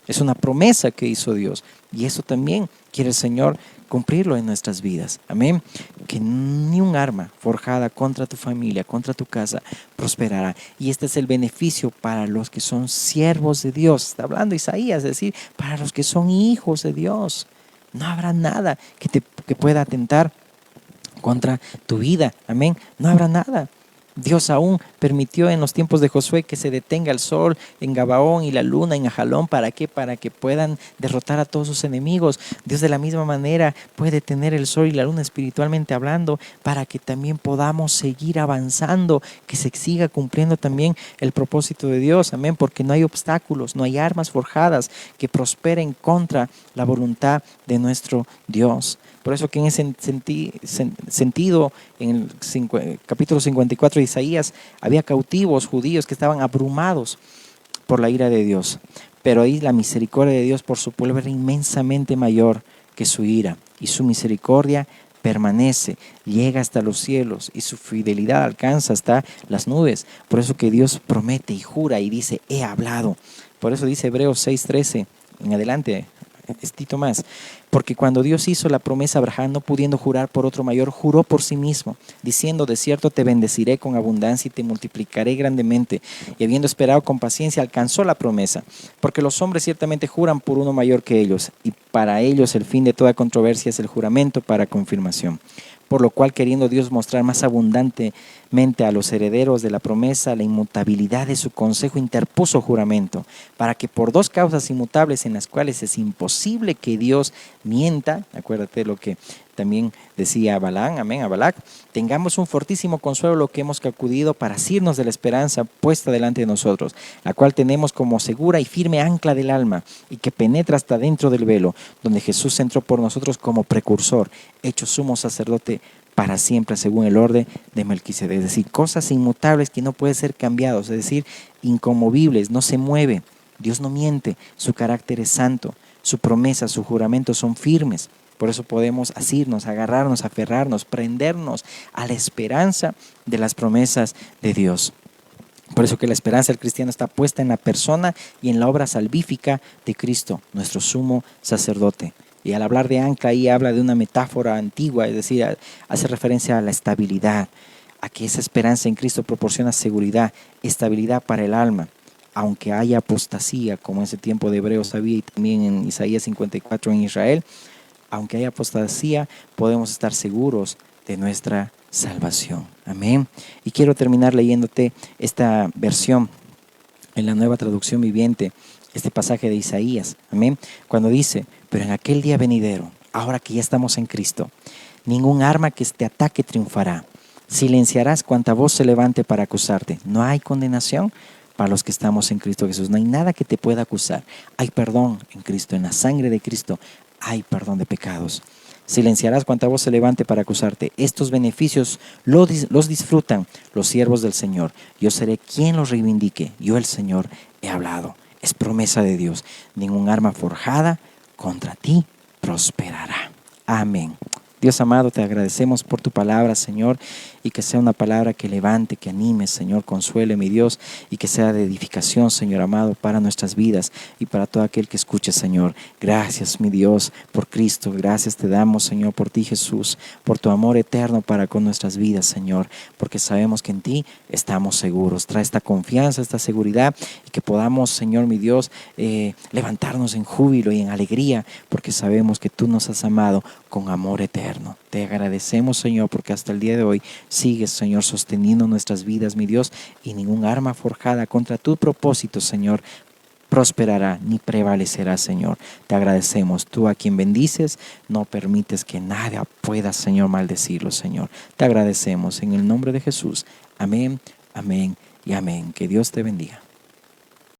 Es una promesa que hizo Dios y eso también quiere el Señor cumplirlo en nuestras vidas. Amén. Que ni un arma forjada contra tu familia, contra tu casa, prosperará. Y este es el beneficio para los que son siervos de Dios. Está hablando Isaías, es decir, para los que son hijos de Dios. No habrá nada que pueda atentar contra tu vida. Amén. No habrá nada. Dios aún permitió en los tiempos de Josué que se detenga el sol en Gabaón y la luna en Ajalón. ¿Para qué? Para que puedan derrotar a todos sus enemigos. Dios de la misma manera puede detener el sol y la luna espiritualmente hablando para que también podamos seguir avanzando, que se siga cumpliendo también el propósito de Dios. Amén, porque no hay obstáculos, no hay armas forjadas que prosperen contra la voluntad de nuestro Dios. Por eso que en ese sentido, en el capítulo 54 de Isaías, había cautivos judíos que estaban abrumados por la ira de Dios. Pero ahí la misericordia de Dios por su pueblo era inmensamente mayor que su ira. Y su misericordia permanece, llega hasta los cielos y su fidelidad alcanza hasta las nubes. Por eso que Dios promete y jura y dice, he hablado. Por eso dice Hebreos 6:13 en adelante. Estito más, porque cuando Dios hizo la promesa a Abraham, no pudiendo jurar por otro mayor, juró por sí mismo, diciendo, de cierto te bendeciré con abundancia y te multiplicaré grandemente. Y habiendo esperado con paciencia, alcanzó la promesa, porque los hombres ciertamente juran por uno mayor que ellos, y para ellos el fin de toda controversia es el juramento para confirmación. Por lo cual, queriendo Dios mostrar más abundantemente a los herederos de la promesa la inmutabilidad de su consejo, interpuso juramento, para que por dos causas inmutables en las cuales es imposible que Dios mienta, acuérdate lo que también decía Balaam, amén, a Balac, tengamos un fortísimo consuelo lo que hemos acudido para asirnos de la esperanza puesta delante de nosotros, la cual tenemos como segura y firme ancla del alma, y que penetra hasta dentro del velo, donde Jesús entró por nosotros como precursor, hecho sumo sacerdote para siempre según el orden de Melquisedec. Es decir, cosas inmutables que no pueden ser cambiados, es decir, inconmovibles, no se mueve. Dios no miente, su carácter es santo, su promesa, su juramento son firmes. Por eso podemos asirnos, agarrarnos, aferrarnos, prendernos a la esperanza de las promesas de Dios. Por eso que la esperanza del cristiano está puesta en la persona y en la obra salvífica de Cristo, nuestro sumo sacerdote. Y al hablar de ancla ahí habla de una metáfora antigua, es decir, hace referencia a la estabilidad, a que esa esperanza en Cristo proporciona seguridad, estabilidad para el alma. Aunque haya apostasía, como en ese tiempo de Hebreos había y también en Isaías 54 en Israel, aunque haya apostasía, podemos estar seguros de nuestra salvación. Amén. Y quiero terminar leyéndote esta versión en la Nueva Traducción Viviente, este pasaje de Isaías. Amén. Cuando dice, pero en aquel día venidero, ahora que ya estamos en Cristo, ningún arma que te ataque triunfará. Silenciarás cuanta voz se levante para acusarte. No hay condenación para los que estamos en Cristo Jesús. No hay nada que te pueda acusar. Hay perdón en Cristo, en la sangre de Cristo hay perdón de pecados. Silenciarás cuanta voz se levante para acusarte. Estos beneficios los disfrutan los siervos del Señor. Yo seré quien los reivindique. Yo, el Señor, he hablado. Es promesa de Dios. Ningún arma forjada contra ti prosperará. Amén. Dios amado, te agradecemos por tu palabra, Señor, y que sea una palabra que levante, que anime, Señor, consuele, mi Dios, y que sea de edificación, Señor amado, para nuestras vidas y para todo aquel que escuche, Señor. Gracias, mi Dios, por Cristo. Gracias te damos, Señor, por ti, Jesús, por tu amor eterno para con nuestras vidas, Señor, porque sabemos que en ti estamos seguros. Trae esta confianza, esta seguridad, y que podamos, Señor, mi Dios, levantarnos en júbilo y en alegría, porque sabemos que tú nos has amado con amor eterno. Te agradecemos, Señor, porque hasta el día de hoy sigues, Señor, sosteniendo nuestras vidas, mi Dios, y ningún arma forjada contra tu propósito, Señor, prosperará ni prevalecerá, Señor. Te agradecemos. Tú a quien bendices, no permites que nadie pueda, Señor, maldecirlo, Señor. Te agradecemos en el nombre de Jesús. Amén, amén y amén. Que Dios te bendiga.